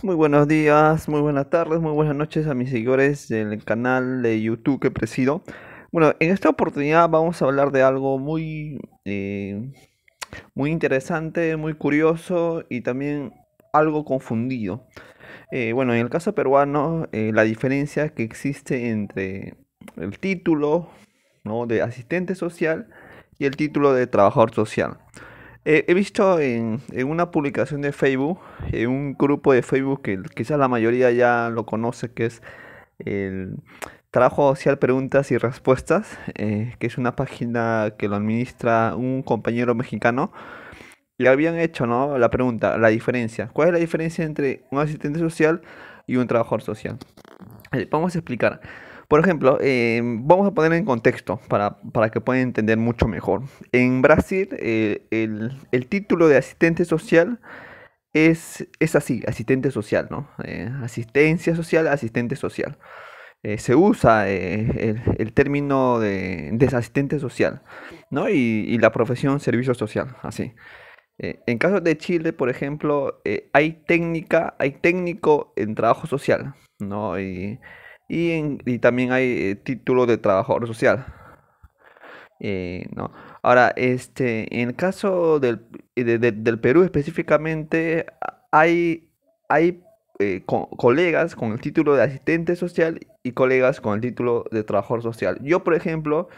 Muy buenos días, muy buenas tardes, muy buenas noches a mis seguidores del canal de YouTube que presido. Bueno, en esta oportunidad vamos a hablar de algo muy interesante, muy curioso y también algo confundido. Bueno, en el caso peruano, la diferencia que existe entre el título, ¿no?, de asistente social y el título de trabajador social. He visto en una publicación de Facebook, en un grupo de Facebook que quizás la mayoría ya lo conoce, que es el Trabajo Social Preguntas y Respuestas, que es una página que lo administra un compañero mexicano. Y habían hecho, ¿no?, la pregunta, la diferencia. ¿Cuál es la diferencia entre un asistente social y un trabajador social? Vamos a explicar. Por ejemplo, vamos a poner en contexto para que puedan entender mucho mejor. En Brasil, el título de asistente social es así, asistente social, ¿no? Asistencia social, asistente social. Se usa el término de asistente social, ¿no? Y la profesión servicio social, así. En caso de Chile, por ejemplo, hay técnico en trabajo social, ¿no? Y también hay título de trabajador social, ¿no? Ahora, en el caso del Perú específicamente, hay colegas con el título de asistente social y colegas con el título de trabajador social. Yo, por ejemplo,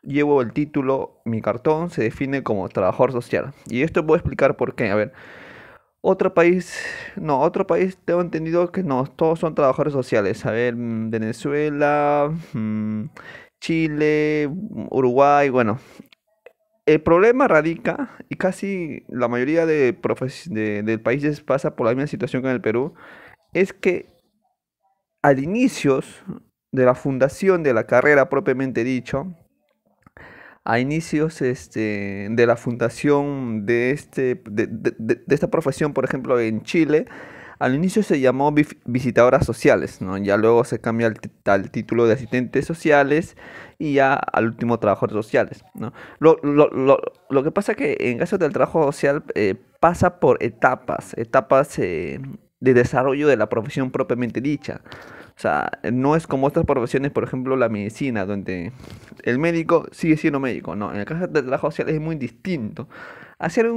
llevo el título, mi cartón se define como trabajador social. Y esto puedo explicar por qué. A ver, otro país, no, otro país tengo entendido que no, todos son trabajadores sociales. A ver, Venezuela, Chile, Uruguay, bueno. El problema radica, y casi la mayoría de países pasa por la misma situación que en el Perú, es que al inicio de la fundación de la carrera propiamente dicho, a inicios de la fundación de esta profesión, por ejemplo, en Chile, al inicio se llamó visitadoras sociales, ¿no? Ya luego se cambia al título de asistentes sociales y ya al último trabajadores sociales, ¿no? Lo que pasa que en caso del trabajo social pasa por etapas de desarrollo de la profesión propiamente dicha. O sea, no es como otras profesiones, por ejemplo, la medicina, donde el médico sigue siendo médico, no. En el caso del trabajo social es muy distinto. Al ser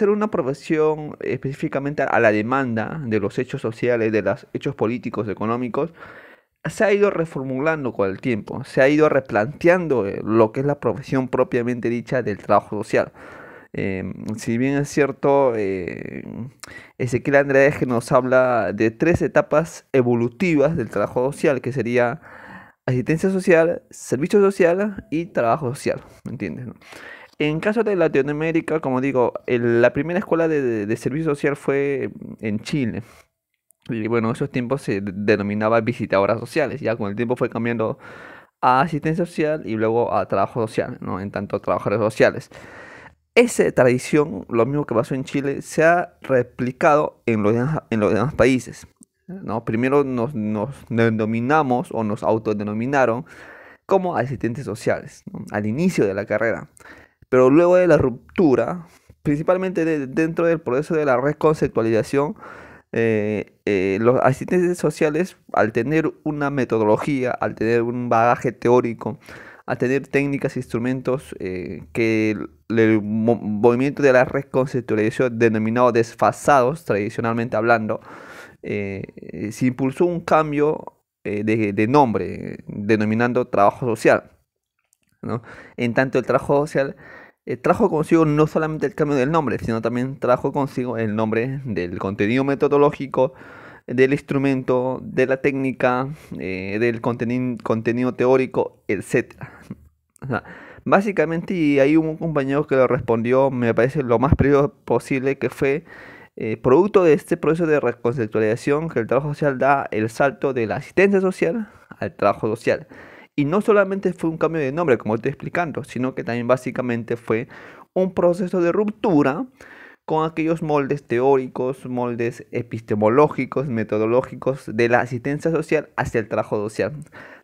una profesión específicamente a la demanda de los hechos sociales, de los hechos políticos, económicos, se ha ido reformulando con el tiempo, se ha ido replanteando lo que es la profesión propiamente dicha del trabajo social. Si bien es cierto, Ezequiel Andrés que nos habla de tres etapas evolutivas del trabajo social, que sería asistencia social, servicio social y trabajo social, ¿me entiendes, no? En caso de Latinoamérica, como digo, la primera escuela de servicio social fue en Chile. Y bueno, en esos tiempos se denominaba visitadoras sociales. Ya con el tiempo fue cambiando a asistencia social y luego a trabajo social, ¿no? En tanto trabajadores sociales. Esa tradición, lo mismo que pasó en Chile, se ha replicado en los demás países, ¿no? Primero nos denominamos o nos autodenominaron como asistentes sociales, ¿no?, al inicio de la carrera. Pero luego de la ruptura, principalmente dentro del proceso de la reconceptualización, los asistentes sociales, al tener una metodología, al tener un bagaje teórico, al tener técnicas e instrumentos que el movimiento de la reconceptualización denominado desfasados, tradicionalmente hablando, se impulsó un cambio de nombre, denominando trabajo social, ¿no? En tanto el trabajo social trajo consigo no solamente el cambio del nombre, sino también trajo consigo el nombre del contenido metodológico, del instrumento, de la técnica, del contenido teórico, etcétera. O sea, básicamente, y hay un compañero que lo respondió, me parece lo más preciso posible, que fue producto de este proceso de reconceptualización, que el trabajo social da el salto de la asistencia social al trabajo social. Y no solamente fue un cambio de nombre, como estoy explicando, sino que también básicamente fue un proceso de ruptura con aquellos moldes teóricos, moldes epistemológicos, metodológicos de la asistencia social hacia el trabajo social.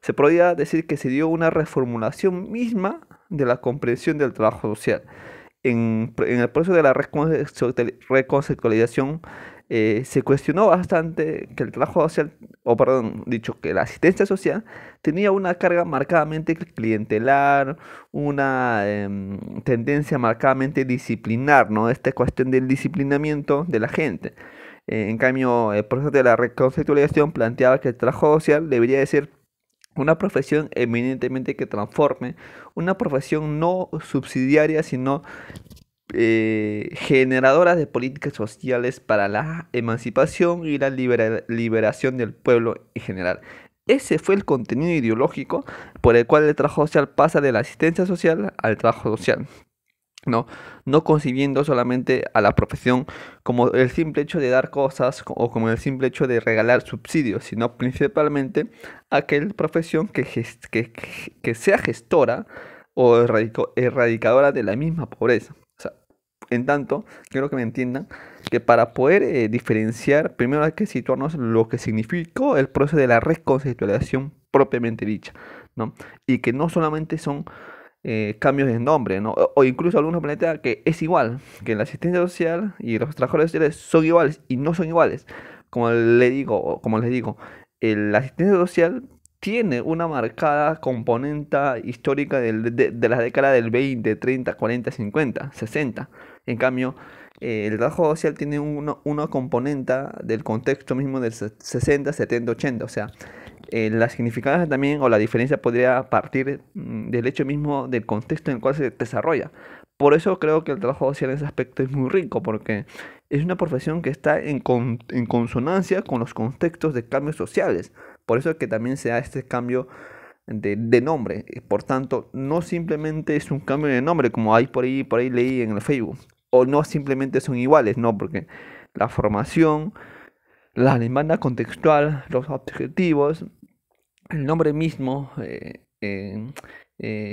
Se podría decir que se dio una reformulación misma de la comprensión del trabajo social. En el proceso de la reconceptualización, se cuestionó bastante que el trabajo social, o perdón, dicho que la asistencia social tenía una carga marcadamente clientelar, una tendencia marcadamente disciplinar, ¿no? Esta cuestión del disciplinamiento de la gente. En cambio, el proceso de la reconceptualización planteaba que el trabajo social debería de ser una profesión eminentemente que transforme, una profesión no subsidiaria, sino generadora de políticas sociales para la emancipación y la liberación del pueblo en general. Ese fue el contenido ideológico por el cual el trabajo social pasa de la asistencia social al trabajo social. ¿No? No concibiendo solamente a la profesión como el simple hecho de dar cosas o como el simple hecho de regalar subsidios, sino principalmente aquella profesión que sea gestora o erradicadora de la misma pobreza. O sea, en tanto, quiero que me entiendan que para poder diferenciar, primero hay que situarnos lo que significó el proceso de la reconceptualización propiamente dicha, ¿no? Y que no solamente son cambios de nombre, ¿no? O incluso algunos plantean que es igual, que la asistencia social y los trabajadores sociales son iguales y no son iguales. Como les digo, la asistencia social tiene una marcada componente histórica de la década del 20, 30, 40, 50, 60. En cambio, el trabajo social tiene una componente del contexto mismo del 60, 70, 80. O sea, la significancia también o la diferencia podría partir del hecho mismo del contexto en el cual se desarrolla. Por eso creo que el trabajo social en ese aspecto es muy rico, porque es una profesión que está en consonancia con los contextos de cambios sociales. Por eso es que también se da este cambio de nombre. Por tanto, no simplemente es un cambio de nombre como hay por ahí leí en el Facebook. O no simplemente son iguales, no, porque la formación, la demanda contextual, los objetivos, el nombre mismo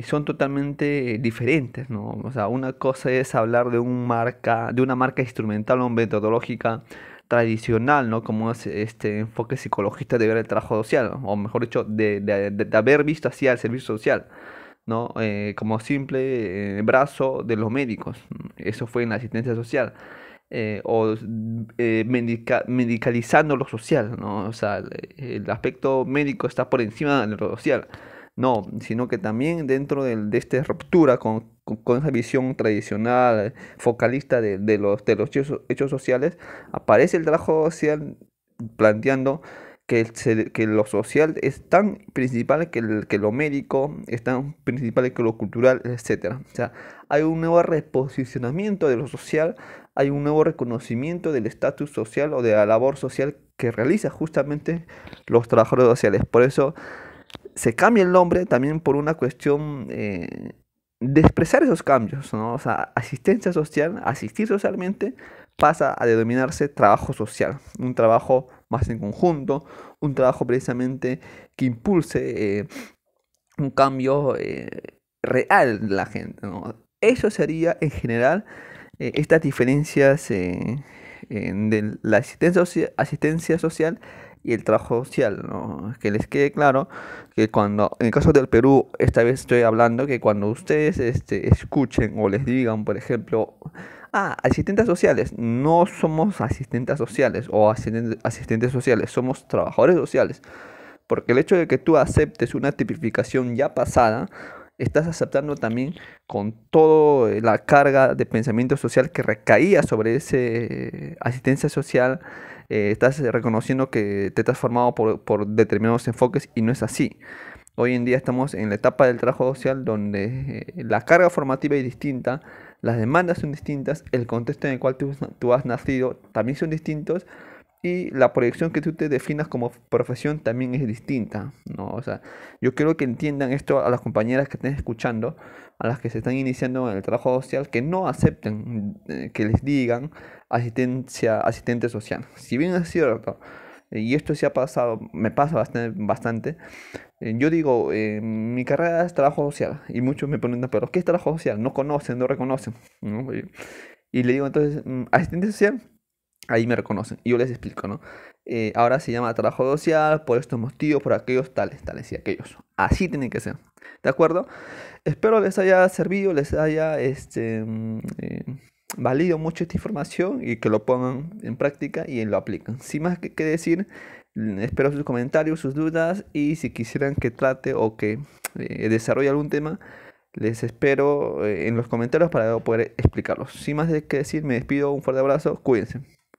son totalmente diferentes, ¿no? O sea, una cosa es hablar de una marca instrumental o metodológica tradicional, ¿no? Como es este enfoque psicologista de ver el trabajo social, ¿no? O mejor dicho, de haber visto así al servicio social, ¿no? Como simple brazo de los médicos. Eso fue en la asistencia social. Medicalizando lo social, ¿no? O sea, el aspecto médico está por encima de lo social. No, sino que también dentro de esta ruptura con esa visión tradicional, focalista de los hechos sociales, aparece el trabajo social planteando que lo social es tan principal que lo médico, es tan principal que lo cultural, etcétera. O sea, hay un nuevo reposicionamiento de lo social, hay un nuevo reconocimiento del estatus social o de la labor social que realiza justamente los trabajadores sociales. Por eso se cambia el nombre también por una cuestión de expresar esos cambios, ¿no? O sea, asistencia social, asistir socialmente, pasa a denominarse trabajo social, un trabajo más en conjunto, un trabajo precisamente que impulse un cambio real de la gente, ¿no? Eso sería en general estas diferencias de la asistencia social y el trabajo social, ¿no? Que les quede claro que cuando, en el caso del Perú, esta vez estoy hablando que cuando ustedes escuchen o les digan, por ejemplo, asistentes sociales, no somos asistentes sociales o asistentes sociales, somos trabajadores sociales. Porque el hecho de que tú aceptes una tipificación ya pasada, estás aceptando también con toda la carga de pensamiento social que recaía sobre ese asistencia social, estás reconociendo que te estás formado por determinados enfoques y no es así. Hoy en día estamos en la etapa del trabajo social donde la carga formativa es distinta, las demandas son distintas, el contexto en el cual tú has nacido también son distintos y la proyección que tú te definas como profesión también es distinta, ¿no? O sea, yo quiero que entiendan esto a las compañeras que estén escuchando, a las que se están iniciando en el trabajo social, que no acepten que les digan asistente social. Si bien es cierto, y esto sí ha pasado, me pasa bastante, yo digo, mi carrera es trabajo social, y muchos me preguntan, pero ¿qué es trabajo social? No conocen, no reconocen, ¿no? Y le digo entonces, asistente social, ahí me reconocen. Y yo les explico, ¿no? Ahora se llama trabajo social por estos motivos, por aquellos, tales, tales y aquellos. Así tiene que ser. ¿De acuerdo? Espero les haya servido, les haya valido mucho esta información y que lo pongan en práctica y lo aplican. Sin más que decir, espero sus comentarios, sus dudas y si quisieran que trate o que desarrolle algún tema, les espero en los comentarios para poder explicarlos. Sin más que decir, me despido, un fuerte abrazo, cuídense.